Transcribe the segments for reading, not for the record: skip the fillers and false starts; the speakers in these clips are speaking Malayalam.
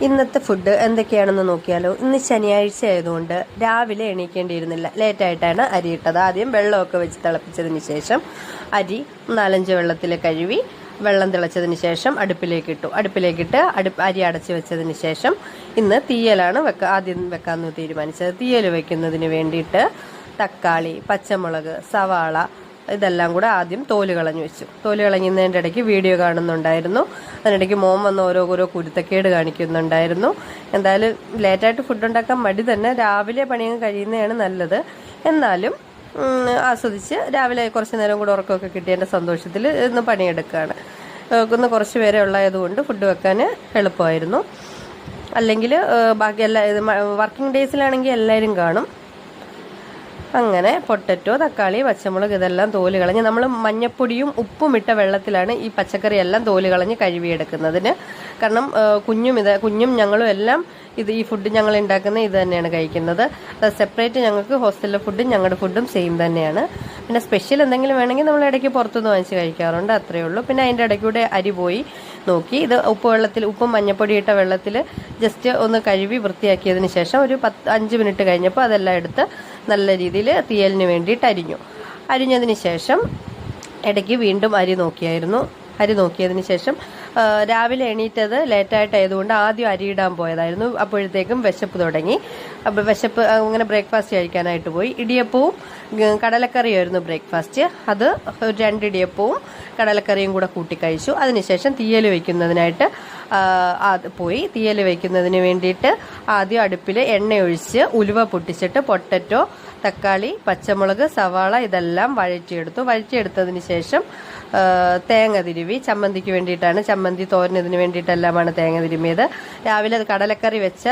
ഇന്നത്തെ ഫുഡ് എന്തൊക്കെയാണെന്ന് നോക്കിയാലോ. ഇന്ന് ശനിയാഴ്ച ആയതുകൊണ്ട് രാവിലെ എണീക്കേണ്ടിയിരുന്നില്ല. ലേറ്റായിട്ടാണ് അരി ഇട്ടത്. ആദ്യം വെള്ളമൊക്കെ വെച്ച് തിളപ്പിച്ചതിന് ശേഷം അരി 4-5 വെള്ളത്തിൽ കഴുകി വെള്ളം തിളച്ചതിന് ശേഷം അടുപ്പിലേക്കിട്ട് അരി അടച്ചു വെച്ചതിന് ശേഷം ഇന്ന് തീയലാണ് ആദ്യം വെക്കാമെന്ന് തീരുമാനിച്ചത്. തീയൽ വെക്കുന്നതിന് വേണ്ടിയിട്ട് തക്കാളി, പച്ചമുളക്, സവാള ഇതെല്ലാം കൂടെ ആദ്യം തോല് കളഞ്ഞു വെച്ചു. തോല് കളഞ്ഞതിൻ്റെ ഇടയ്ക്ക് വീഡിയോ കാണുന്നുണ്ടായിരുന്നു. അതിനിടയ്ക്ക് മോൻ വന്ന് ഓരോ കുരുത്തക്കേട് കാണിക്കുന്നുണ്ടായിരുന്നു. എന്തായാലും ലേറ്റായിട്ട് ഫുഡ് ഉണ്ടാക്കാൻ മടി തന്നെ. രാവിലെ പണിയൊക്കെ കഴിയുന്നതാണ് നല്ലത്. എന്നാലും ആസ്വദിച്ച് രാവിലെ കുറച്ച് നേരം കൂടെ ഉറക്കമൊക്കെ കിട്ടിയതിൻ്റെ സന്തോഷത്തിൽ ഇന്ന് പണിയെടുക്കുകയാണ്. ഇന്ന് കുറച്ച് പേരെ ഉള്ളതുകൊണ്ട് ഫുഡ് വെക്കാൻ എളുപ്പമായിരുന്നു. അല്ലെങ്കിൽ ബാക്കി വർക്കിംഗ് ഡേയ്സിലാണെങ്കിൽ എല്ലാവരും കാണും. അങ്ങനെ പൊട്ടറ്റോ, തക്കാളി, പച്ചമുളക് ഇതെല്ലാം തോല് കളഞ്ഞ് നമ്മൾ മഞ്ഞപ്പൊടിയും ഉപ്പും ഇട്ട വെള്ളത്തിലാണ് ഈ പച്ചക്കറി എല്ലാം തോല് കളഞ്ഞ് കഴുകിയെടുക്കുന്നതിന്. കാരണം കുഞ്ഞും ഞങ്ങളും എല്ലാം ഈ ഫുഡ് ഞങ്ങൾ ഉണ്ടാക്കുന്ന ഇത് തന്നെയാണ് കഴിക്കുന്നത്. സെപ്പറേറ്റ് ഞങ്ങൾക്ക് ഹോസ്റ്റലിലെ ഫുഡും ഞങ്ങളുടെ ഫുഡും സെയിം തന്നെയാണ്. പിന്നെ സ്പെഷ്യൽ എന്തെങ്കിലും വേണമെങ്കിൽ നമ്മൾ ഇടയ്ക്ക് പുറത്തുനിന്ന് വാങ്ങിച്ച് കഴിക്കാറുണ്ട്, അത്രയേ ഉള്ളൂ. പിന്നെ അതിൻ്റെ ഇടയ്ക്കൂടെ അരി പോയി നോക്കി. ഇത് ഉപ്പും മഞ്ഞപ്പൊടി ഇട്ട വെള്ളത്തിൽ ജസ്റ്റ് ഒന്ന് കഴുകി വൃത്തിയാക്കിയതിന് ശേഷം ഒരു 5 മിനിറ്റ് കഴിഞ്ഞപ്പോൾ അതെല്ലാം എടുത്ത് നല്ല രീതിയിൽ തീയലിന് വേണ്ടിയിട്ട് അരിഞ്ഞതിന് ശേഷം ഇടയ്ക്ക് വീണ്ടും അരി നോക്കിയതിന് ശേഷം രാവിലെ എണീറ്റത് ലേറ്റായിട്ടായതുകൊണ്ട് ആദ്യം അരിയിടാൻ പോയതായിരുന്നു. അപ്പോഴത്തേക്കും വിശപ്പ് തുടങ്ങി. അങ്ങനെ ബ്രേക്ക്ഫാസ്റ്റ് കഴിക്കാനായിട്ട് പോയി. ഇടിയപ്പവും കടലക്കറിയായിരുന്നു ബ്രേക്ക്ഫാസ്റ്റ്. അത് 2 ഇടിയപ്പവും കടലക്കറിയും കൂടെ കൂട്ടി കഴിച്ചു. അതിനുശേഷം തീയൽ വയ്ക്കുന്നതിനായിട്ട് പോയി. തീയൽ വയ്ക്കുന്നതിന് വേണ്ടിയിട്ട് ആദ്യം അടുപ്പിൽ എണ്ണയൊഴിച്ച് ഉലുവ പൊട്ടിച്ചിട്ട് പൊട്ടറ്റോ, തക്കാളി, പച്ചമുളക്, സവാള ഇതെല്ലാം വഴറ്റിയെടുത്തതിന് ശേഷം തേങ്ങ തിരുവി. ചമ്മന്തിക്ക് വേണ്ടിയിട്ടാണ്, ചമ്മന്തി തോരനതിന് വേണ്ടിയിട്ടെല്ലാമാണ് തേങ്ങ തിരുമിയത്. രാവിലെ കടലക്കറി വെച്ച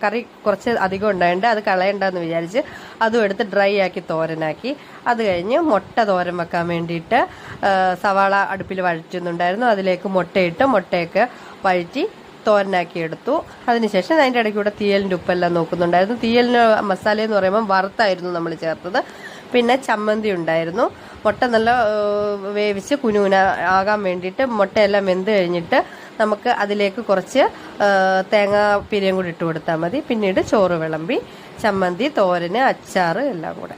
കറി കുറച്ച് അധികം ഉണ്ടായിട്ട് അത് കളയണ്ടെന്ന് വിചാരിച്ച് അതും എടുത്ത് ഡ്രൈ ആക്കി തോരനാക്കി. അത് കഴിഞ്ഞ് മുട്ട തോരൻ വെക്കാൻ വേണ്ടിയിട്ട് സവാള അടുപ്പിൽ വഴറ്റുന്നുണ്ടായിരുന്നു. അതിലേക്ക് മുട്ടയൊക്കെ വഴറ്റി തോരനാക്കി എടുത്തു. അതിനുശേഷം അതിൻ്റെ ഇടയ്ക്കൂടെ തീയലിൻ്റെ ഉപ്പെല്ലാം നോക്കുന്നുണ്ടായിരുന്നു. തീയലിന് മസാല എന്ന് പറയുമ്പോൾ വറുത്തായിരുന്നു നമ്മൾ ചേർത്തത്. പിന്നെ ചമ്മന്തി ഉണ്ടായിരുന്നു. മുട്ട നല്ല വേവിച്ച് കുനുകുന ആകാൻ വേണ്ടിയിട്ട് മുട്ടയെല്ലാം വെന്ത് കഴിഞ്ഞിട്ട് നമുക്ക് അതിലേക്ക് കുറച്ച് തേങ്ങ പിരിയും കൂടി ഇട്ട് കൊടുത്താൽ മതി. പിന്നീട് ചോറ് വിളമ്പി, ചമ്മന്തി, തോരന്, അച്ചാറ് എല്ലാം കൂടെ.